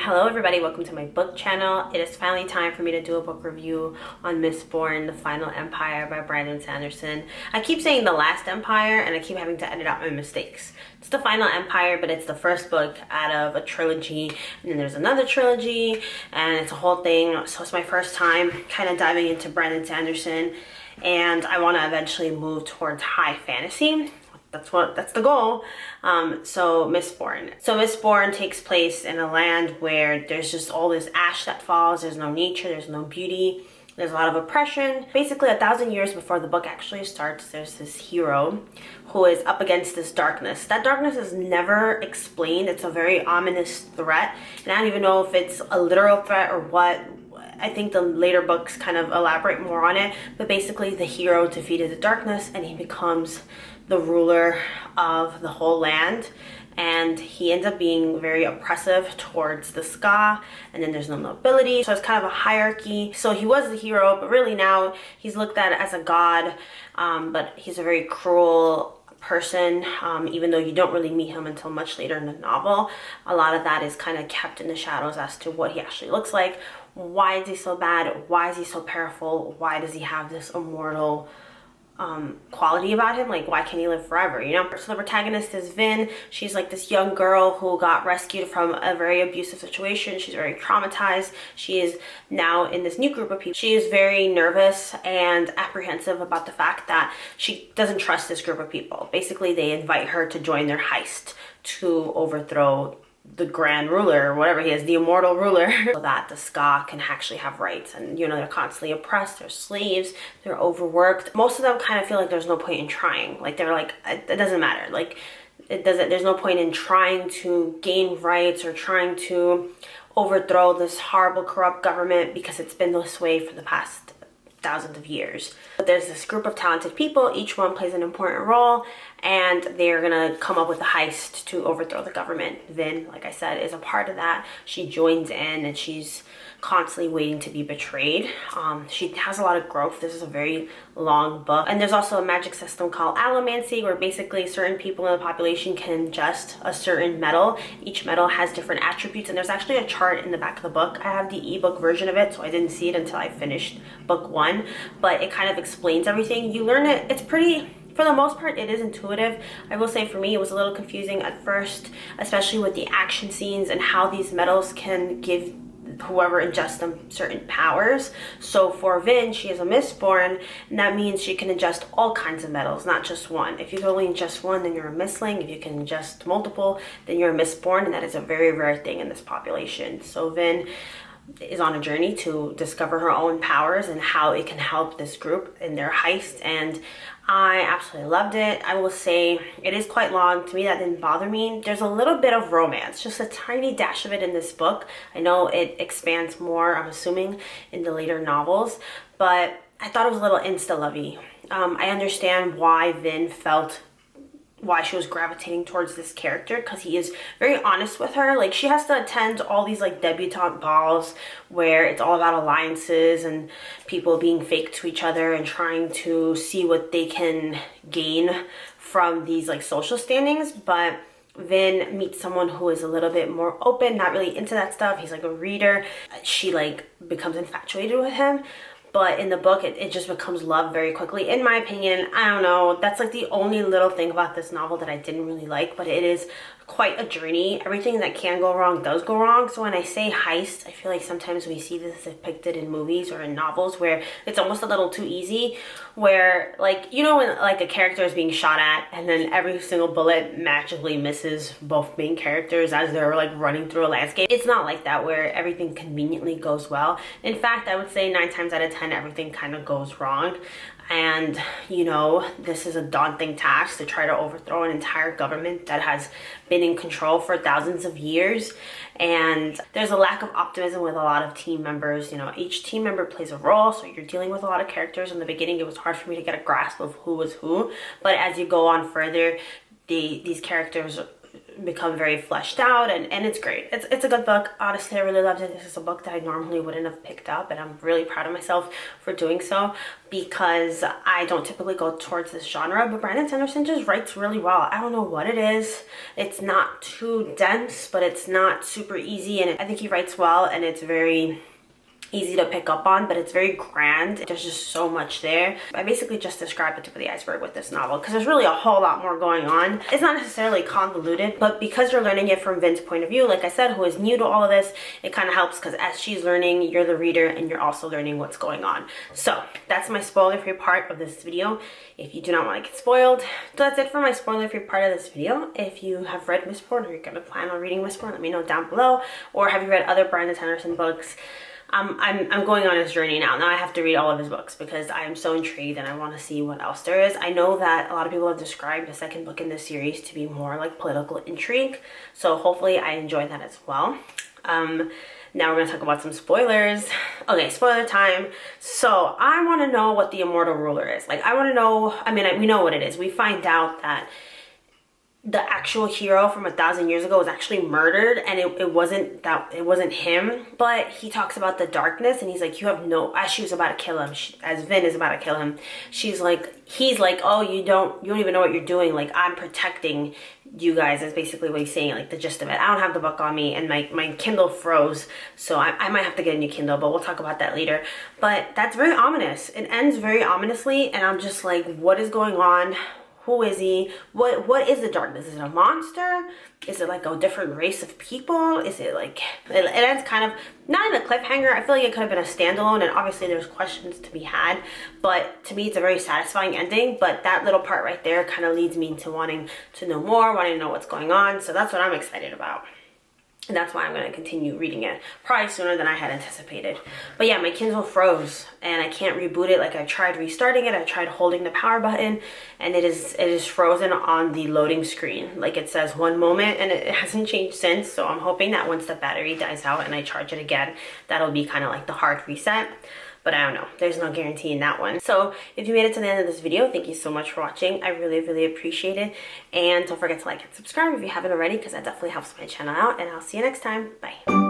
Hello everybody, welcome to my book channel. It is finally time for me to do a book review on Mistborn The Final Empire by Brandon Sanderson. I keep saying The Last Empire and I keep having to edit out my mistakes. It's The Final Empire, but it's the first book out of a trilogy, and then there's another trilogy, and it's a whole thing. So it's my first time kind of diving into Brandon Sanderson, and I want to eventually move towards high fantasy. That's the goal. So Mistborn takes place in a land where there's just all this ash that falls. There's no nature, there's no beauty, there's a lot of oppression. Basically 1,000 years before the book actually starts, there's this hero who is up against this darkness. That darkness is never explained. It's a very ominous threat, and I don't even know if it's a literal threat or what. I think the later books kind of elaborate more on it, but basically the hero defeated the darkness and he becomes the ruler of the whole land, and he ends up being very oppressive towards the Ska, and then there's no nobility, so it's kind of a hierarchy. So he was the hero, but really now he's looked at as a god, but he's a very cruel person, even though you don't really meet him until much later in the novel. A lot of that is kind of kept in the shadows as to what he actually looks like. Why is he so bad? Why is he so powerful? Why does he have this immortal quality about him? Like, why can't he live forever, you know? So the protagonist is Vin. She's like this young girl who got rescued from a very abusive situation. She's very traumatized. She is now in this new group of people. She is very nervous and apprehensive about the fact that she doesn't trust this group of people. Basically, they invite her to join their heist to overthrow the grand ruler, or whatever he is, the immortal ruler, so that the Ska can actually have rights. And you know, they're constantly oppressed, they're slaves, they're overworked. Most of them kind of feel like there's no point in trying. Like, they're like, it doesn't matter. Like, there's no point in trying to gain rights or trying to overthrow this horrible, corrupt government, because it's been this way for the past thousands of years. But there's this group of talented people, each one plays an important role, and they're gonna come up with a heist to overthrow the government. Vin, like I said, is a part of that. She joins in and she's constantly waiting to be betrayed. She has a lot of growth. This is a very long book. And there's also a magic system called allomancy, where basically certain people in the population can ingest a certain metal. Each metal has different attributes, and there's actually a chart in the back of the book. I have the ebook version of it, so I didn't see it until I finished book 1, but it kind of explains everything. You learn it. It's pretty, for the most part, it is intuitive. I will say for me, it was a little confusing at first, especially with the action scenes and how these metals can give whoever ingests them certain powers. So for Vin, she is a Mistborn, and that means she can ingest all kinds of metals, not just one. If you can only ingest one, then you're a Mistling. If you can ingest multiple, then you're a Mistborn, and that is a very rare thing in this population. So Vin is on a journey to discover her own powers and how it can help this group in their heist, and I absolutely loved it. I will say it is quite long. To me, that didn't bother me. There's a little bit of romance, just a tiny dash of it in this book. I know it expands more, I'm assuming, in the later novels, but I thought it was a little insta-lovey. I understand why Vin felt, why she was gravitating towards this character, because he is very honest with her. Like, she has to attend all these like debutante balls where it's all about alliances and people being fake to each other and trying to see what they can gain from these like social standings. But Vin meets someone who is a little bit more open, not really into that stuff. He's like a reader. She like becomes infatuated with him. But in the book, it just becomes love very quickly. In my opinion, I don't know. That's like the only little thing about this novel that I didn't really like, but it is quite a journey. Everything that can go wrong does go wrong. So when I say heist, I feel like sometimes we see this depicted in movies or in novels where it's almost a little too easy, where like, you know, when like a character is being shot at and then every single bullet magically misses both main characters as they're like running through a landscape. It's not like that, where everything conveniently goes well. In fact, I would say 9 times out of 10 everything kind of goes wrong. And you know, this is a daunting task to try to overthrow an entire government that has been in control for thousands of years. And there's a lack of optimism with a lot of team members. You know, each team member plays a role, so you're dealing with a lot of characters. In the beginning, it was hard for me to get a grasp of who was who, but as you go on further, these characters become very fleshed out, and it's great. It's a good book. Honestly, I really loved it. This is a book that I normally wouldn't have picked up, and I'm really proud of myself for doing so because I don't typically go towards this genre, but Brandon Sanderson just writes really well. I don't know what it is. It's not too dense, but it's not super easy, and I think he writes well, and it's very easy to pick up on, but it's very grand. There's just so much there. I basically just described the tip of the iceberg with this novel because there's really a whole lot more going on. It's not necessarily convoluted, but because you're learning it from Vin's point of view, like I said, who is new to all of this, it kind of helps because as she's learning, you're the reader and you're also learning what's going on. So that's my spoiler-free part of this video. If you do not want to get spoiled, that's it for my spoiler-free part of this video. If you have read Mistborn or you're going to plan on reading Mistborn, let me know down below. Or have you read other Brandon Sanderson books? I'm going on his journey now. Now I have to read all of his books because I am so intrigued and I want to see what else there is. I know that a lot of people have described the second book in this series to be more like political intrigue. So hopefully I enjoy that as well. Now we're going to talk about some spoilers. Okay, spoiler time. So I want to know what the immortal ruler is. Like I want to know, I mean, we know what it is. We find out that the actual hero from 1,000 years ago was actually murdered, and it wasn't him. But he talks about the darkness, and he's like, you have no, as she was about to kill him, as Vin is about to kill him, he's like, oh, you don't even know what you're doing. Like, I'm protecting you guys, is basically what he's saying, like the gist of it. I don't have the book on me, and my Kindle froze, so I might have to get a new Kindle, but we'll talk about that later. But that's very ominous. It ends very ominously, and I'm just like, what is going on? Who is he? What is the darkness? Is it a monster? Is it like a different race of people? Is it like, it ends kind of, not in a cliffhanger. I feel like it could have been a standalone, and obviously there's questions to be had, but to me it's a very satisfying ending. But that little part right there kind of leads me into wanting to know more, wanting to know what's going on. So that's what I'm excited about. And that's why I'm going to continue reading it, probably sooner than I had anticipated. But yeah, my Kindle froze and I can't reboot it. Like I tried restarting it, I tried holding the power button, and it is frozen on the loading screen. Like it says one moment, and it hasn't changed since. So I'm hoping that once the battery dies out and I charge it again, that'll be kind of like the hard reset. But I don't know, there's no guarantee in that one. So if you made it to the end of this video, thank you so much for watching. I really, really appreciate it. And don't forget to like and subscribe if you haven't already, because that definitely helps my channel out. And I'll see you next time. Bye.